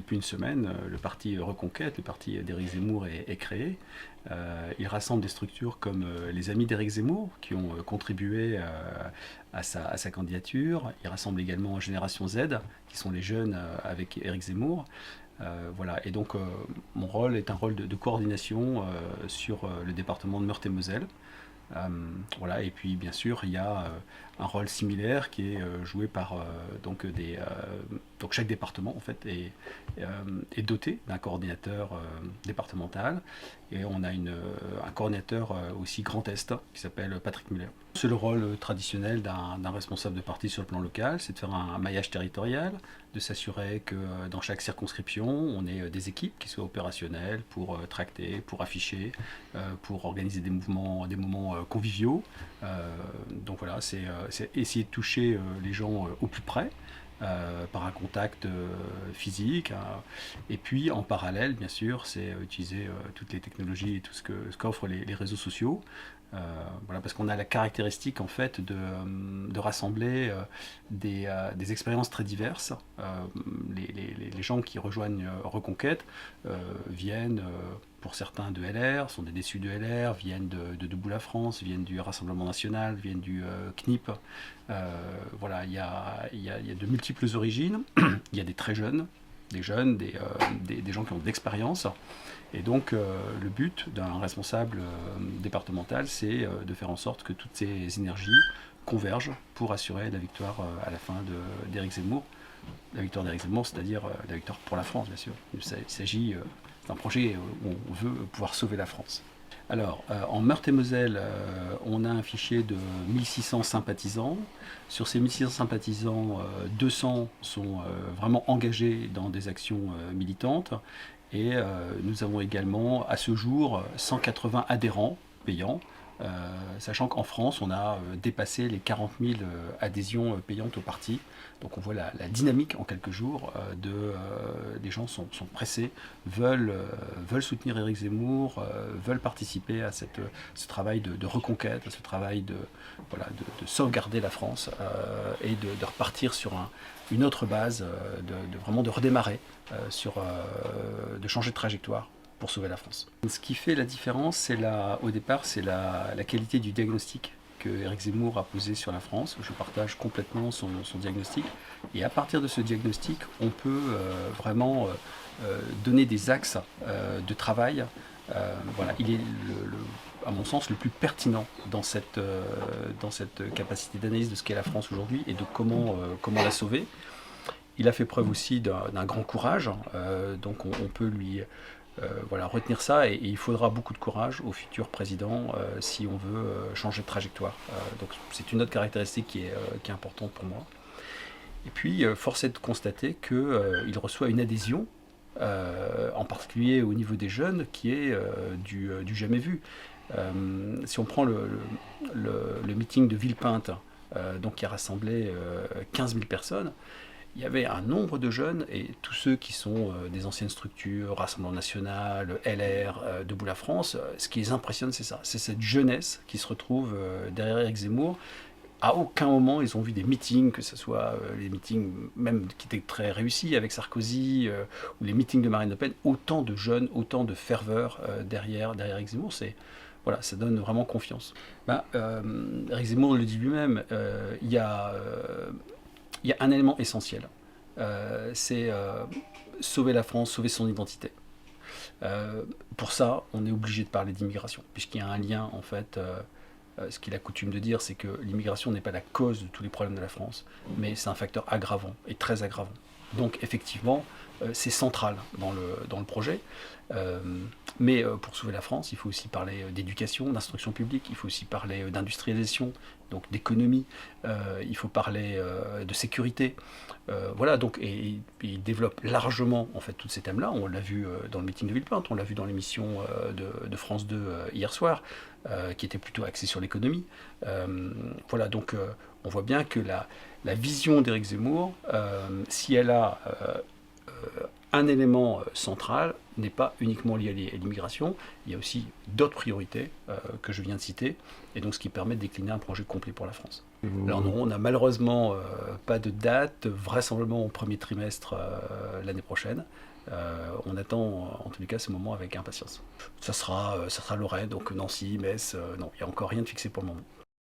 depuis une semaine, le parti Reconquête, le parti d'Éric Zemmour est créé. Il rassemble des structures comme les Amis d'Éric Zemmour, qui ont contribué à sa candidature. Il rassemble également Génération Z, qui sont les jeunes avec Éric Zemmour. Voilà. Et donc, mon rôle est un rôle de coordination sur le département de Meurthe-et-Moselle. Voilà. Et puis, bien sûr, il y a un rôle similaire qui est joué par donc chaque département en fait est doté d'un coordinateur départemental, et on a un coordinateur aussi Grand Est qui s'appelle Patrick Muller. C'est le rôle traditionnel d'un responsable de parti sur le plan local, c'est de faire un maillage territorial, de s'assurer que dans chaque circonscription, on ait des équipes qui soient opérationnelles pour tracter, pour afficher, pour organiser des moments conviviaux. Donc voilà, c'est essayer de toucher les gens au plus près. Par un contact physique. Et puis en parallèle, bien sûr, c'est utiliser toutes les technologies et tout ce qu'offrent les réseaux sociaux. Voilà, parce qu'on a la caractéristique en fait de rassembler des expériences très diverses. Les gens qui rejoignent Reconquête viennent pour certains de LR, sont des déçus de LR, viennent de Debout la France, viennent du Rassemblement National, viennent du CNIP. Voilà, il y a de multiples origines. Il y a des très jeunes, des gens qui ont de l'expérience. Et donc, le but d'un responsable départemental, c'est de faire en sorte que toutes ces énergies convergent pour assurer la victoire à la fin d'Éric Zemmour. La victoire d'Éric Zemmour, c'est-à-dire la victoire pour la France, bien sûr. Il s'agit d'un projet où on veut pouvoir sauver la France. Alors, en Meurthe-et-Moselle, on a un fichier de 1600 sympathisants. Sur ces 1600 sympathisants, 200 sont vraiment engagés dans des actions militantes. Et nous avons également, à ce jour, 180 adhérents payants, sachant qu'en France, on a dépassé les 40 000 adhésions payantes au parti. Donc on voit la dynamique en quelques jours. Les gens sont pressés, veulent soutenir Éric Zemmour, veulent participer à ce travail de reconquête, à ce travail de sauvegarder la France et de repartir sur une autre base, vraiment de redémarrer, de changer de trajectoire pour sauver la France. Ce qui fait la différence, au départ, c'est la qualité du diagnostic que Éric Zemmour a posé sur la France. Je partage complètement son diagnostic. Et à partir de ce diagnostic, on peut vraiment donner des axes de travail. Voilà, il est, à mon sens, le plus pertinent dans cette capacité d'analyse de ce qu'est la France aujourd'hui et de comment la sauver. Il a fait preuve aussi d'un grand courage, donc on peut lui retenir ça, et il faudra beaucoup de courage au futur président si on veut changer de trajectoire. Donc c'est une autre caractéristique qui est importante pour moi. Et puis force est de constater qu'il reçoit une adhésion, en particulier au niveau des jeunes, qui est du jamais vu. Si on prend le meeting de Villepinte, donc qui a rassemblé 15 000 personnes, il y avait un nombre de jeunes, et tous ceux qui sont des anciennes structures, Rassemblement National, LR, Debout la France, ce qui les impressionne, c'est ça. C'est cette jeunesse qui se retrouve derrière Éric Zemmour. À aucun moment, ils ont vu des meetings, que ce soit les meetings même qui étaient très réussis avec Sarkozy, ou les meetings de Marine Le Pen, autant de jeunes, autant de ferveur derrière Éric Zemmour. Voilà, ça donne vraiment confiance. Éric Zemmour le dit lui-même, il y a un élément essentiel, c'est sauver la France, sauver son identité. Pour ça, on est obligé de parler d'immigration, puisqu'il y a un lien, en fait. Ce qu'il a coutume de dire, c'est que l'immigration n'est pas la cause de tous les problèmes de la France, mais c'est un facteur aggravant, et très aggravant. Donc effectivement, c'est central dans le projet. Mais pour sauver la France, il faut aussi parler d'éducation, d'instruction publique, il faut aussi parler d'industrialisation, donc d'économie, il faut parler de sécurité. Voilà, donc, et il développe largement en fait tous ces thèmes-là. On l'a vu dans le meeting de Villepinte, on l'a vu dans l'émission de France 2 hier soir, qui était plutôt axée sur l'économie. Voilà, donc on voit bien que la vision d'Éric Zemmour, si elle a un élément central n'est pas uniquement lié à l'immigration, il y a aussi d'autres priorités que je viens de citer, et donc ce qui permet de décliner un projet complet pour la France. Alors non, on n'a malheureusement pas de date, vraisemblablement au premier trimestre l'année prochaine. On attend en tous les cas ce moment avec impatience. Ça sera Lorraine, donc Nancy, Metz, non, il n'y a encore rien de fixé pour le moment.